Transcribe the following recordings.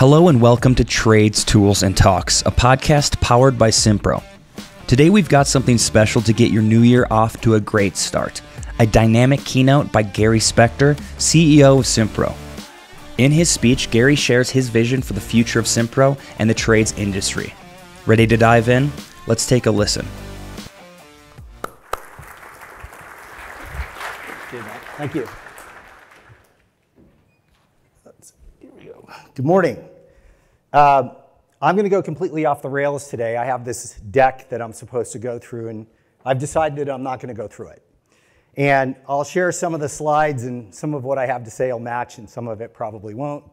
Hello and welcome to Trades, Tools, and Talks, a podcast powered by Simpro. Today we've got something special to get your new year off to a great start. A dynamic keynote by Gary Specter, CEO of Simpro. In his speech, Gary shares his vision for the future of Simpro and the trades industry. Ready to dive in? Let's take a listen. Thank you. Here we go. Good morning. I'm going to go completely off the rails today. I have this deck that I'm supposed to go through, and I've decided that I'm not going to go through it. And I'll share some of the slides, and some of what I have to say will match, and some of it probably won't.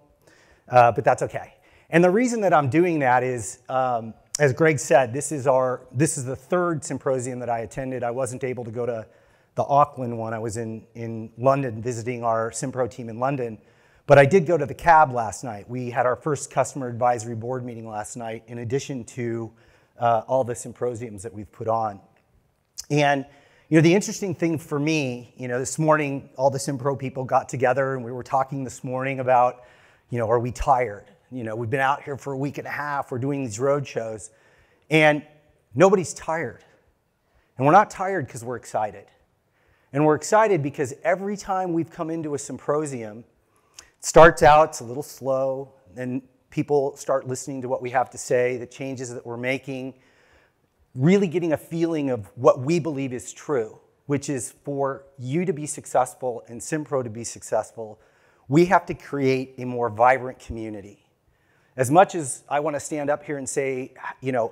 But that's okay. And the reason that I'm doing that is, as Greg said, this is the third Simprosium that I attended. I wasn't able to go to the Auckland one. I was in London visiting our Simpro team in London. But I did go to the CAB last night. We had our first customer advisory board meeting last night, in addition to all the Simprosiums that we've put on. And the interesting thing for me, this morning, all the Simpro people got together and we were talking this morning about, are we tired? We've been out here for a week and a half. We're doing these road shows and nobody's tired. And we're not tired because we're excited. And we're excited because every time we've come into a Simprosium, it starts out, it's a little slow, and people start listening to what we have to say, the changes that we're making, really getting a feeling of what we believe is true, which is for you to be successful and Simpro to be successful, we have to create a more vibrant community. As much as I want to stand up here and say,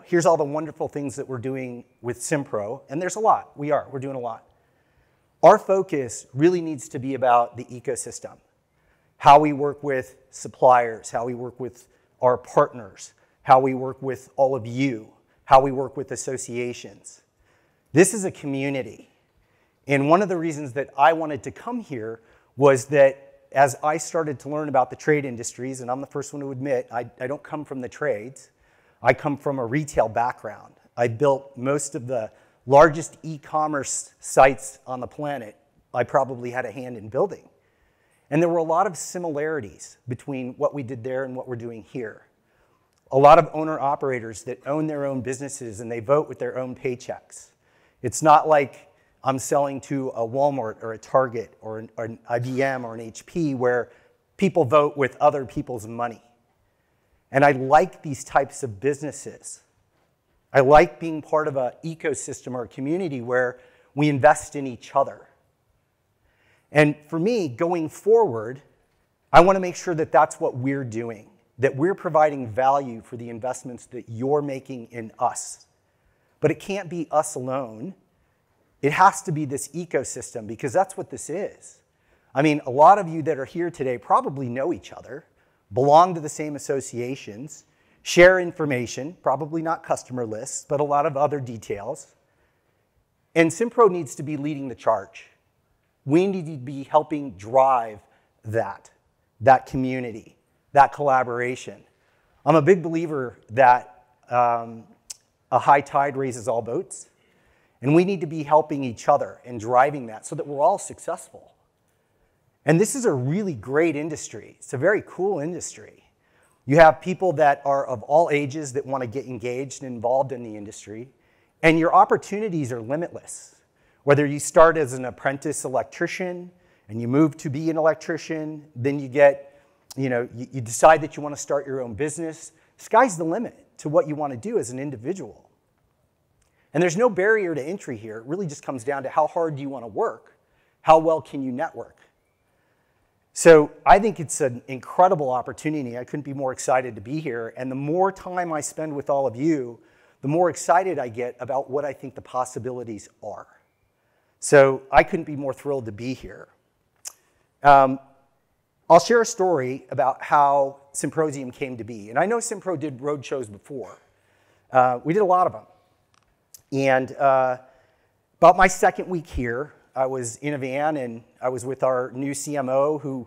here's all the wonderful things that we're doing with Simpro, and there's a lot, we're doing a lot. Our focus really needs to be about the ecosystem, how we work with suppliers, how we work with our partners, how we work with all of you, how we work with associations. This is a community. And one of the reasons that I wanted to come here was that as I started to learn about the trade industries, and I'm the first one to admit, I don't come from the trades, I come from a retail background. I built most of the largest e-commerce sites on the planet. I probably had a hand in building. And there were a lot of similarities between what we did there and what we're doing here. A lot of owner-operators that own their own businesses and they vote with their own paychecks. It's not like I'm selling to a Walmart or a Target or an IBM or an HP where people vote with other people's money. And I like these types of businesses. I like being part of an ecosystem or a community where we invest in each other. And for me, going forward, I want to make sure that that's what we're doing, that we're providing value for the investments that you're making in us. But it can't be us alone. It has to be this ecosystem, because that's what this is. I mean, a lot of you that are here today probably know each other, belong to the same associations, share information, probably not customer lists, but a lot of other details. And Simpro needs to be leading the charge. We need to be helping drive that community, that collaboration. I'm a big believer that a high tide raises all boats, and we need to be helping each other and driving that so that we're all successful. And this is a really great industry. It's a very cool industry. You have people that are of all ages that want to get engaged and involved in the industry, and your opportunities are limitless. Whether you start as an apprentice electrician and you move to be an electrician, then you get, you decide that you want to start your own business. Sky's the limit to what you want to do as an individual. And there's no barrier to entry here. It really just comes down to how hard do you want to work? How well can you network? So I think it's an incredible opportunity. I couldn't be more excited to be here. And the more time I spend with all of you, the more excited I get about what I think the possibilities are. So I couldn't be more thrilled to be here. I'll share a story about how Simprosium came to be. And I know Simpro did road shows before. We did a lot of them. And about my second week here, I was in a van and I was with our new CMO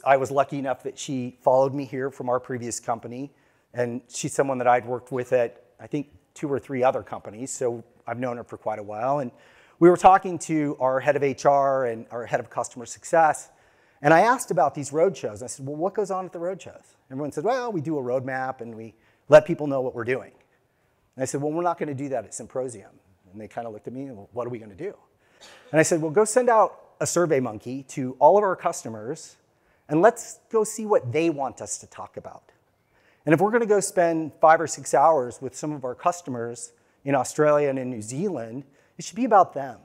I was lucky enough that she followed me here from our previous company. And she's someone that I'd worked with at, I think, 2 or 3 other companies. So I've known her for quite a while. And we were talking to our head of HR and our head of customer success. And I asked about these roadshows. I said, well, what goes on at the roadshows? Everyone said, well, we do a roadmap and we let people know what we're doing. And I said, well, we're not going to do that at Simprosium. And they kind of looked at me and, well, what are we going to do? And I said, well, go send out a survey monkey to all of our customers and let's go see what they want us to talk about. And if we're going to go spend 5 or 6 hours with some of our customers in Australia and in New Zealand, it should be about them.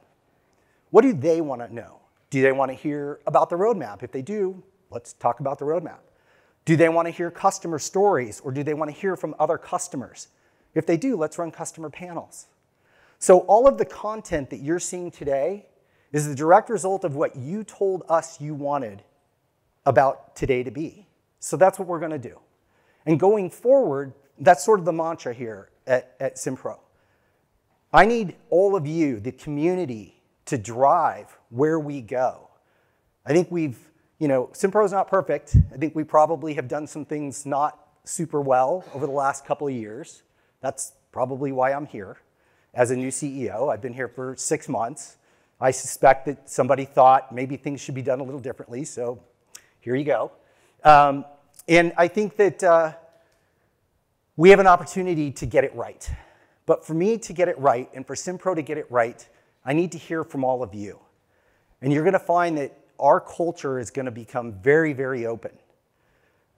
What do they want to know? Do they want to hear about the roadmap? If they do, let's talk about the roadmap. Do they want to hear customer stories, or do they want to hear from other customers? If they do, let's run customer panels. So all of the content that you're seeing today is the direct result of what you told us you wanted about today to be. So that's what we're going to do. And going forward, that's sort of the mantra here at Simpro. I need all of you, the community, to drive where we go. I think Simpro's not perfect. I think we probably have done some things not super well over the last couple of years. That's probably why I'm here as a new CEO. I've been here for 6 months. I suspect that somebody thought maybe things should be done a little differently, so here you go. And I think that we have an opportunity to get it right. But for me to get it right, and for Simpro to get it right, I need to hear from all of you. And you're going to find that our culture is going to become very, very open.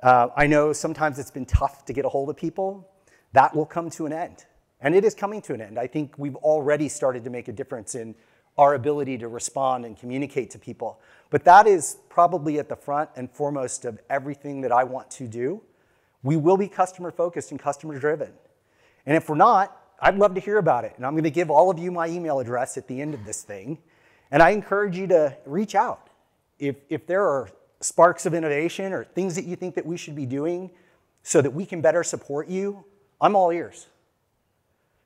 I know sometimes it's been tough to get a hold of people. That will come to an end. And it is coming to an end. I think we've already started to make a difference in our ability to respond and communicate to people. But that is probably at the front and foremost of everything that I want to do. We will be customer focused and customer driven. And if we're not, I'd love to hear about it. And I'm going to give all of you my email address at the end of this thing. And I encourage you to reach out. If there are sparks of innovation or things that you think that we should be doing so that we can better support you, I'm all ears.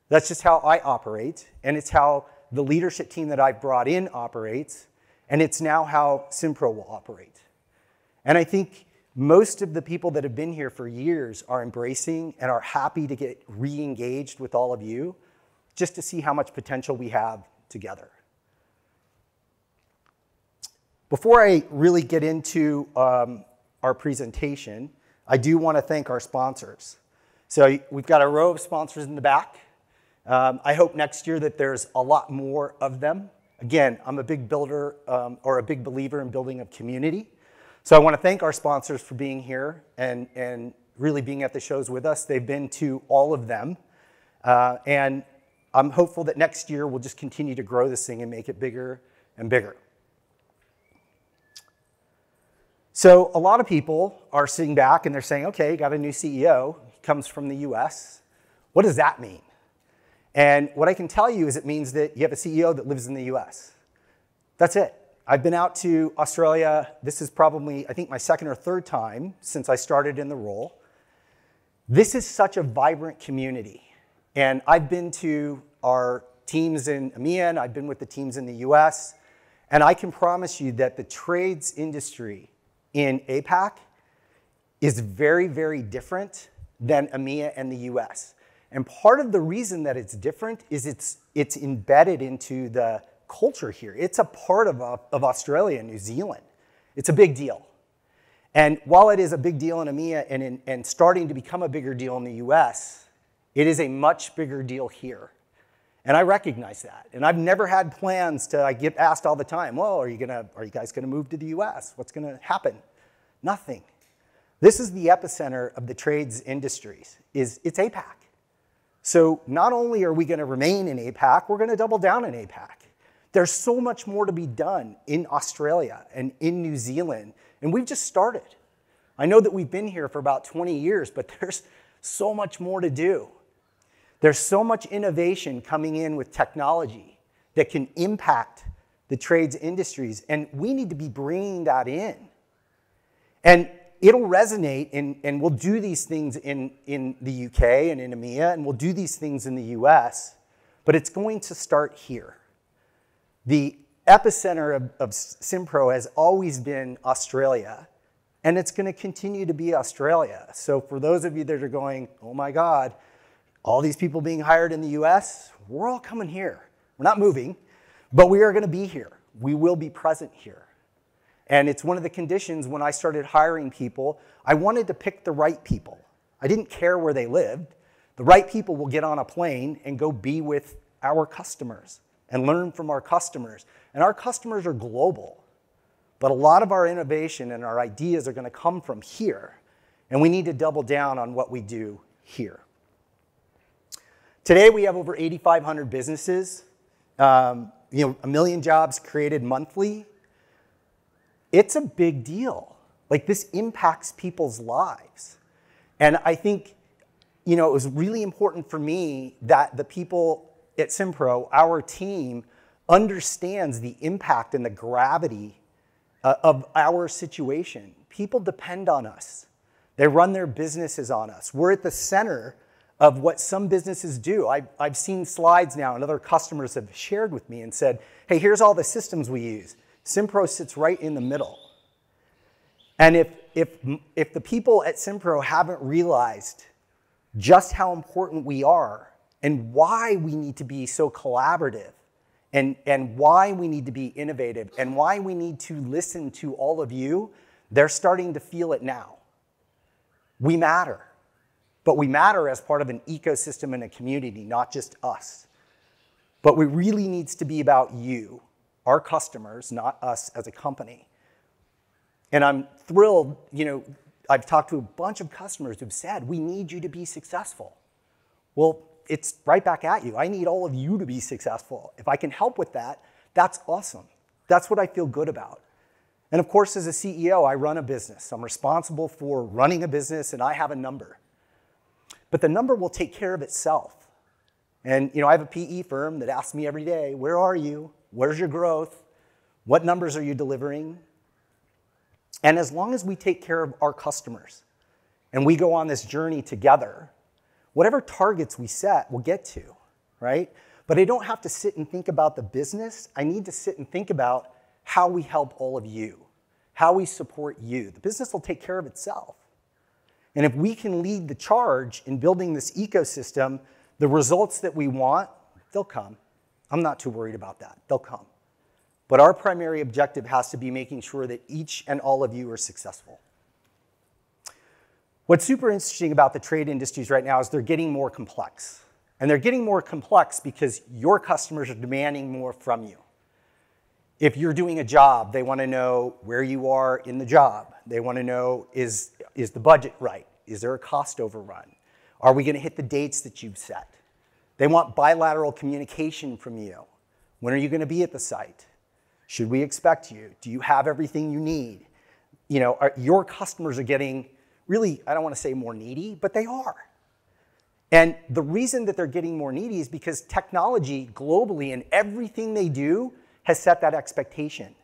That's just how I operate. And it's how the leadership team that I've brought in operates. And it's now how Simpro will operate. And I think most of the people that have been here for years are embracing and are happy to get re-engaged with all of you just to see how much potential we have together. Before I really get into our presentation, I do want to thank our sponsors. So we've got a row of sponsors in the back. I hope next year that there's a lot more of them. Again, I'm a big builder or a big believer in building a community. So I want to thank our sponsors for being here and really being at the shows with us. They've been to all of them. And I'm hopeful that next year we'll just continue to grow this thing and make it bigger and bigger. So a lot of people are sitting back and they're saying, okay, got a new CEO, he comes from the US. What does that mean? And what I can tell you is it means that you have a CEO that lives in the US. That's it. I've been out to Australia. This is probably, I think, my second or third time since I started in the role. This is such a vibrant community. And I've been to our teams in EMEA, and I've been with the teams in the US. And I can promise you that the trades industry in APAC is very, very different than EMEA and the US. And part of the reason that it's different is it's embedded into the culture here. It's a part of Australia and New Zealand. It's a big deal. And while it is a big deal in EMEA and starting to become a bigger deal in the US, it is a much bigger deal here. And I recognize that. And I've never had plans to, I get asked all the time, well, are you guys gonna move to the US? What's gonna happen? Nothing. This is the epicenter of the trades industries, it's APAC. So not only are we gonna remain in APAC, we're gonna double down in APAC. There's so much more to be done in Australia and in New Zealand, and we've just started. I know that we've been here for about 20 years, but there's so much more to do. There's so much innovation coming in with technology that can impact the trades industries, and we need to be bringing that in. And it'll resonate, and we'll do these things in the UK and in EMEA, and we'll do these things in the US, but it's going to start here. The epicenter of Simpro has always been Australia, and it's going to continue to be Australia. So for those of you that are going, oh my God, all these people being hired in the US, we're all coming here. We're not moving, but we are going to be here. We will be present here. And it's one of the conditions when I started hiring people. I wanted to pick the right people. I didn't care where they lived. The right people will get on a plane and go be with our customers and learn from our customers. And our customers are global. But a lot of our innovation and our ideas are going to come from here. And we need to double down on what we do here. Today, we have over 8,500 businesses, 1 million jobs created monthly. It's a big deal. Like, this impacts people's lives. And I think, it was really important for me that the people at Simpro, our team, understands the impact and the gravity of our situation. People depend on us. They run their businesses on us. We're at the center of what some businesses do. I've seen slides now, and other customers have shared with me and said, hey, here's all the systems we use. Simpro sits right in the middle. And if the people at Simpro haven't realized just how important we are and why we need to be so collaborative and why we need to be innovative and why we need to listen to all of you, they're starting to feel it now. We matter. But we matter as part of an ecosystem and a community, not just us. But it really needs to be about you, our customers, not us as a company. And I'm thrilled, I've talked to a bunch of customers who've said, we need you to be successful. Well, it's right back at you. I need all of you to be successful. If I can help with that, that's awesome. That's what I feel good about. And of course, as a CEO, I run a business. I'm responsible for running a business, and I have a number. But the number will take care of itself. And I have a PE firm that asks me every day, where are you? Where's your growth? What numbers are you delivering? And as long as we take care of our customers and we go on this journey together, whatever targets we set, we'll get to, right? But I don't have to sit and think about the business. I need to sit and think about how we help all of you, how we support you. The business will take care of itself. And if we can lead the charge in building this ecosystem, the results that we want, they'll come. I'm not too worried about that. They'll come. But our primary objective has to be making sure that each and all of you are successful. What's super interesting about the trade industries right now is they're getting more complex. And they're getting more complex because your customers are demanding more from you. If you're doing a job, they want to know where you are in the job. They want to know, is the budget right? Is there a cost overrun? Are we going to hit the dates that you've set? They want bilateral communication from you. When are you going to be at the site? Should we expect you? Do you have everything you need? Your customers are getting really, I don't want to say more needy, but they are. And the reason that they're getting more needy is because technology globally and everything they do has set that expectation.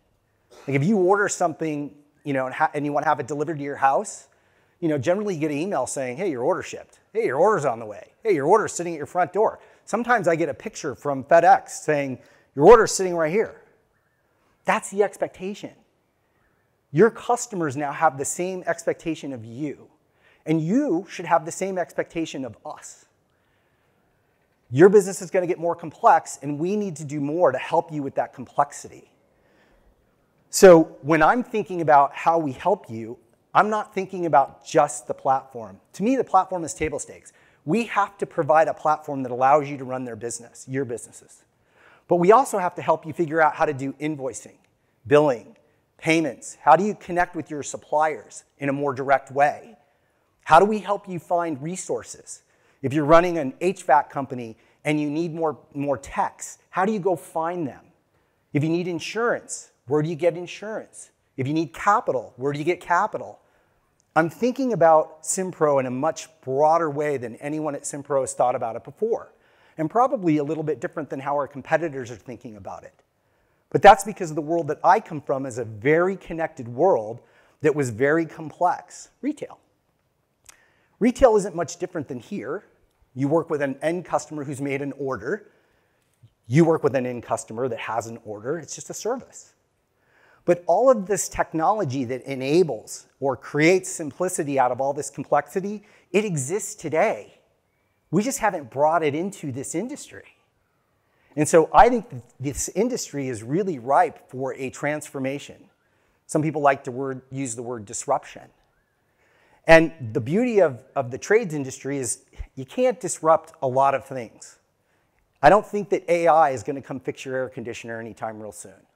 Like if you order something, and you want to have it delivered to your house, generally you get an email saying, hey, your order shipped. Hey, your order's on the way. Hey, your order's sitting at your front door. Sometimes I get a picture from FedEx saying, your order's sitting right here. That's the expectation. Your customers now have the same expectation of you, and you should have the same expectation of us. Your business is going to get more complex, and we need to do more to help you with that complexity. So when I'm thinking about how we help you, I'm not thinking about just the platform. To me, the platform is table stakes. We have to provide a platform that allows you to run your businesses. But we also have to help you figure out how to do invoicing, billing, payments. How do you connect with your suppliers in a more direct way? How do we help you find resources? If you're running an HVAC company and you need more techs, how do you go find them? If you need insurance, where do you get insurance? If you need capital, where do you get capital? I'm thinking about Simpro in a much broader way than anyone at Simpro has thought about it before, and probably a little bit different than how our competitors are thinking about it. But that's because the world that I come from is a very connected world that was very complex. Retail. Retail isn't much different than here. You work with an end customer who's made an order. You work with an end customer that has an order. It's just a service. But all of this technology that enables or creates simplicity out of all this complexity, it exists today. We just haven't brought it into this industry. And so I think this industry is really ripe for a transformation. Some people like to use the word disruption. And the beauty of the trades industry is you can't disrupt a lot of things. I don't think that AI is going to come fix your air conditioner anytime real soon.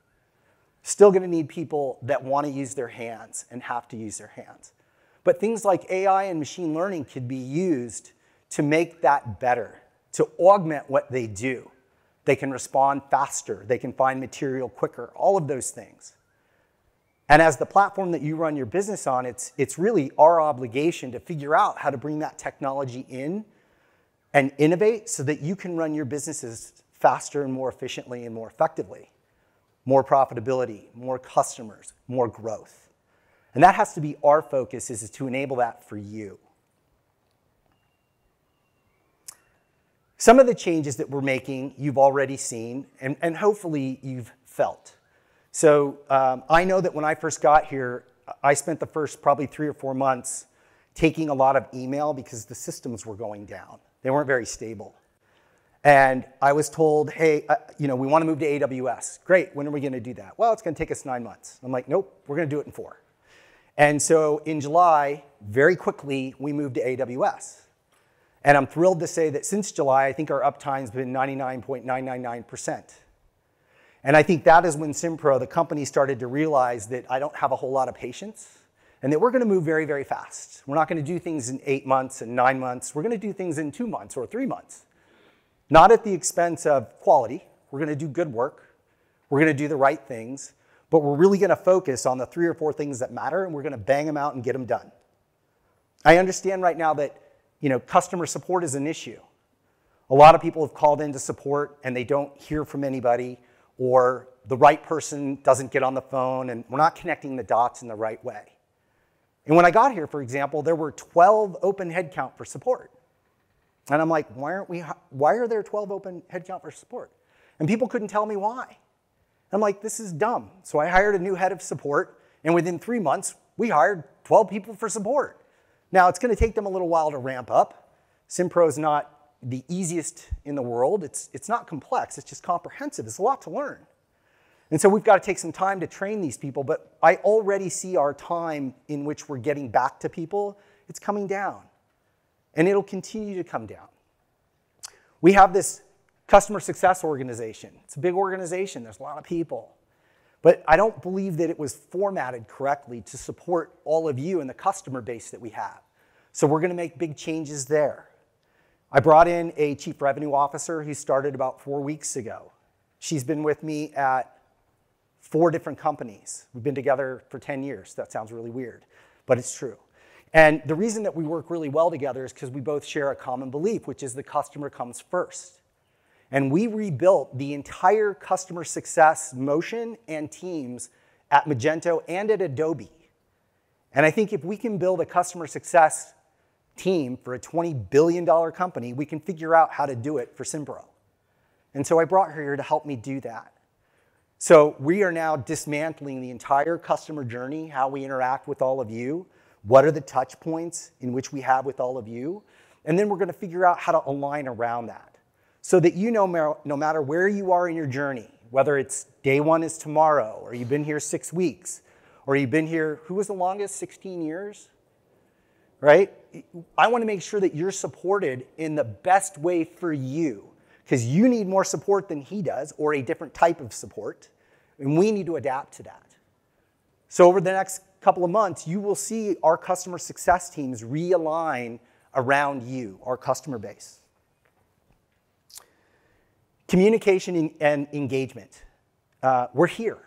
Still going to need people that want to use their hands and have to use their hands. But things like AI and machine learning could be used to make that better, to augment what they do. They can respond faster. They can find material quicker, all of those things. And as the platform that you run your business on, it's really our obligation to figure out how to bring that technology in and innovate so that you can run your businesses faster and more efficiently and more effectively. More profitability, more customers, more growth. And that has to be our focus, is to enable that for you. Some of the changes that we're making, you've already seen, and hopefully you've felt. So I know that when I first got here, I spent the first probably 3 or 4 months taking a lot of email because the systems were going down. They weren't very stable. And I was told, hey, we want to move to AWS. Great, when are we going to do that? Well, it's going to take us 9 months. I'm like, nope, we're going to do it in 4. And so in July, very quickly, we moved to AWS. And I'm thrilled to say that since July, I think our uptime's been 99.999%. And I think that is when Simpro, the company, started to realize that I don't have a whole lot of patience and that we're going to move very, very fast. We're not going to do things in 8 months and 9 months. We're going to do things in 2 months or 3 months. Not at the expense of quality. We're going to do good work. We're going to do the right things. But we're really going to focus on the 3 or 4 things that matter, and we're going to bang them out and get them done. I understand right now that customer support is an issue. A lot of people have called into support, and they don't hear from anybody, or the right person doesn't get on the phone, and we're not connecting the dots in the right way. And when I got here, for example, there were 12 open headcount for support. And I'm like, why are there 12 open headcount for support? And people couldn't tell me why. I'm like, this is dumb. So I hired a new head of support, and within 3 months, we hired 12 people for support. Now, it's going to take them a little while to ramp up. Simpro is not the easiest in the world. It's not complex. It's just comprehensive. It's a lot to learn. And so we've got to take some time to train these people. But I already see our time in which we're getting back to people. It's coming down. And it'll continue to come down. We have this customer success organization. It's a big organization. There's a lot of people. But I don't believe that it was formatted correctly to support all of you and the customer base that we have. So we're going to make big changes there. I brought in a chief revenue officer who started about 4 weeks ago. She's been with me at 4 different companies. We've been together for 10 years. That sounds really weird, but it's true. And the reason that we work really well together is because we both share a common belief, which is the customer comes first. And we rebuilt the entire customer success motion and teams at Magento and at Adobe. And I think if we can build a customer success team for a $20 billion company, we can figure out how to do it for Simpro. And so I brought her here to help me do that. So we are now dismantling the entire customer journey, how we interact with all of you, what are the touch points in which we have with all of you, and then we're going to figure out how to align around that so that no matter where you are in your journey, whether it's day 1 is tomorrow, or you've been here 6 weeks, or you've been here, who was the longest, 16 years? Right? I want to make sure that you're supported in the best way for you, because you need more support than he does, or a different type of support, and we need to adapt to that. So over the next couple of months, you will see our customer success teams realign around you, our customer base. Communication and engagement. We're here.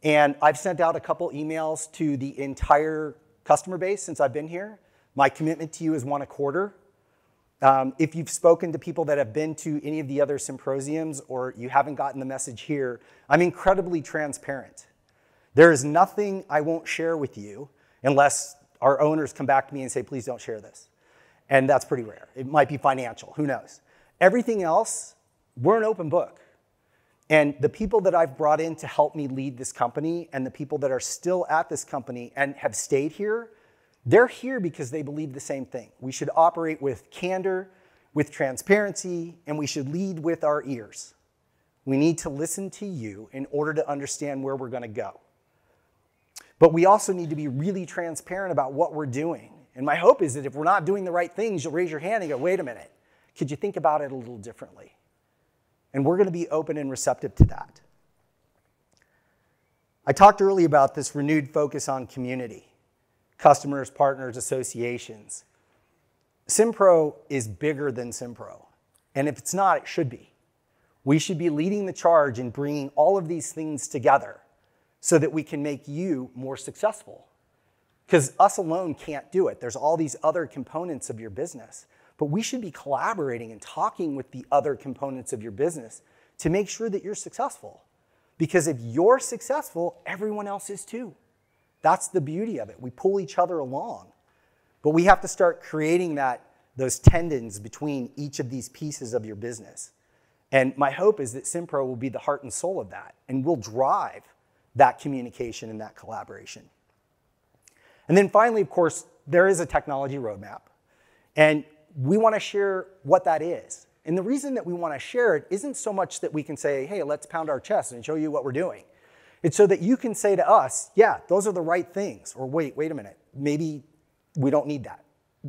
And I've sent out a couple emails to the entire customer base since I've been here. My commitment to you is 1 a quarter. If you've spoken to people that have been to any of the other symposiums or you haven't gotten the message here, I'm incredibly transparent. There is nothing I won't share with you unless our owners come back to me and say, please don't share this. And that's pretty rare. It might be financial, who knows? Everything else, we're an open book. And the people that I've brought in to help me lead this company and the people that are still at this company and have stayed here, they're here because they believe the same thing. We should operate with candor, with transparency, and we should lead with our ears. We need to listen to you in order to understand where we're going to go. But we also need to be really transparent about what we're doing. And my hope is that if we're not doing the right things, you'll raise your hand and go, wait a minute, could you think about it a little differently? And we're going to be open and receptive to that. I talked earlier about this renewed focus on community, customers, partners, associations. Simpro is bigger than Simpro. And if it's not, it should be. We should be leading the charge in bringing all of these things together so that we can make you more successful. Because us alone can't do it. There's all these other components of your business. But we should be collaborating and talking with the other components of your business to make sure that you're successful. Because if you're successful, everyone else is too. That's the beauty of it. We pull each other along. But we have to start creating those tendons between each of these pieces of your business. And my hope is that Simpro will be the heart and soul of that, and will drive that communication and that collaboration. And then finally, of course, there is a technology roadmap. And we want to share what that is. And the reason that we want to share it isn't so much that we can say, hey, let's pound our chest and show you what we're doing. It's so that you can say to us, yeah, those are the right things. Or wait a minute, maybe we don't need that.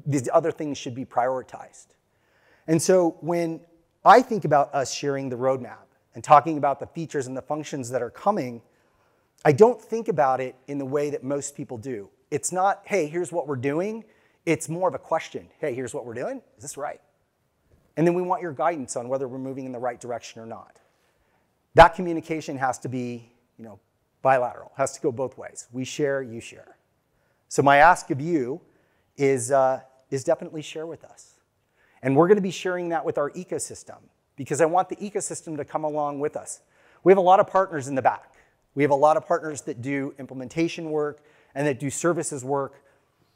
These other things should be prioritized. And so when I think about us sharing the roadmap and talking about the features and the functions that are coming, I don't think about it in the way that most people do. It's not, hey, here's what we're doing. It's more of a question. Hey, here's what we're doing. Is this right? And then we want your guidance on whether we're moving in the right direction or not. That communication has to be, bilateral, has to go both ways. We share, you share. So my ask of you is definitely share with us. And we're going to be sharing that with our ecosystem because I want the ecosystem to come along with us. We have a lot of partners in the back. We have a lot of partners that do implementation work and that do services work.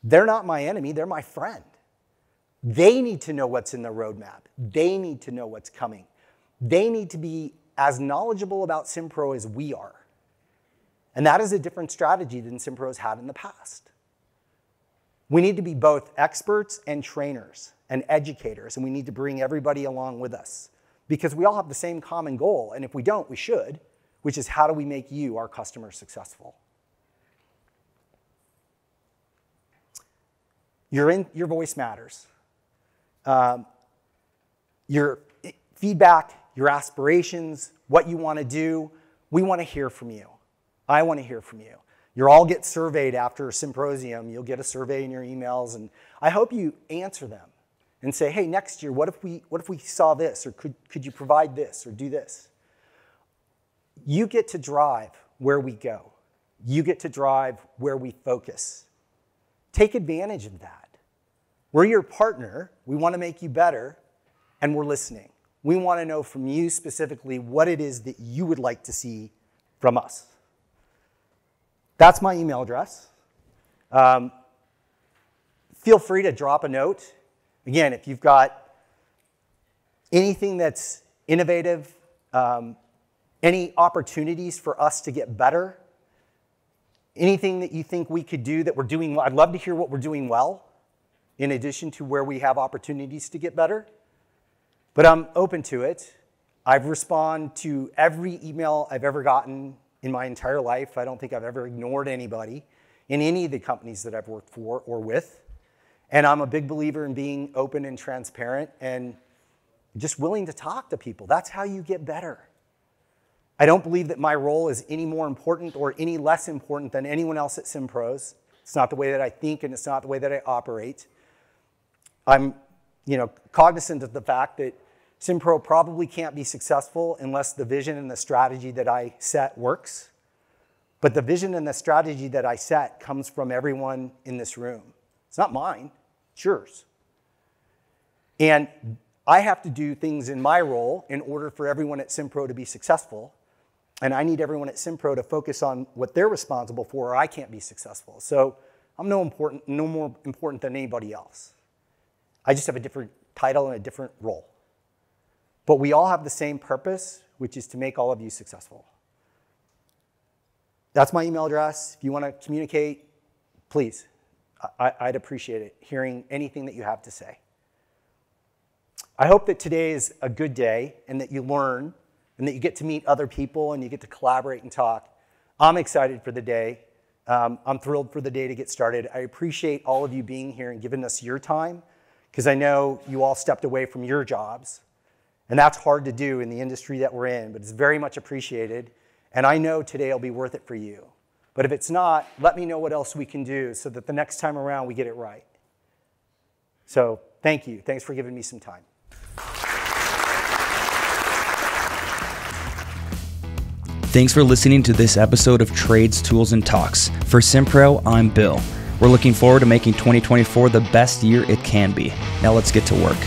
They're not my enemy, they're my friend. They need to know what's in the roadmap. They need to know what's coming. They need to be as knowledgeable about Simpro as we are. And that is a different strategy than Simpro has had in the past. We need to be both experts and trainers and educators, and we need to bring everybody along with us because we all have the same common goal, and if we don't, we should, which is how do we make you, our customers, successful? Your voice matters. Your feedback, your aspirations, what you want to do, we want to hear from you. I want to hear from you. You'll all get surveyed after Simprosium. You'll get a survey in your emails, and I hope you answer them and say, hey, next year, what if we saw this, or could you provide this, or do this? You get to drive where we go. You get to drive where we focus. Take advantage of that. We're your partner. We want to make you better, and we're listening. We want to know from you specifically what it is that you would like to see from us. That's my email address. Feel free to drop a note. Again, if you've got anything that's innovative, any opportunities for us to get better, anything that you think we could do that we're doing well, I'd love to hear what we're doing well, in addition to where we have opportunities to get better. But I'm open to it. I've responded to every email I've ever gotten in my entire life. I don't think I've ever ignored anybody in any of the companies that I've worked for or with. And I'm a big believer in being open and transparent and just willing to talk to people. That's how you get better. I don't believe that my role is any more important or any less important than anyone else at Simpros. It's not the way that I think, and it's not the way that I operate. I'm cognizant of the fact that Simpro probably can't be successful unless the vision and the strategy that I set works. But the vision and the strategy that I set comes from everyone in this room. It's not mine, it's yours. And I have to do things in my role in order for everyone at Simpro to be successful. And I need everyone at Simpro to focus on what they're responsible for, or I can't be successful. So I'm no more important than anybody else. I just have a different title and a different role. But we all have the same purpose, which is to make all of you successful. That's my email address. If you want to communicate, please. I'd appreciate it, hearing anything that you have to say. I hope that today is a good day and that you learn and that you get to meet other people and you get to collaborate and talk. I'm excited for the day I'm thrilled for the day to get started. I appreciate all of you being here and giving us your time, because I know you all stepped away from your jobs, and that's hard to do in the industry that we're in, but it's very much appreciated, and I know today will be worth it for you. But if it's not, let me know what else we can do so that the next time around we get it right. So thank you. Thanks for giving me some time. Thanks for listening to this episode of Trades, Tools, and Talks. For Simpro, I'm Bill. We're looking forward to making 2024 the best year it can be. Now let's get to work.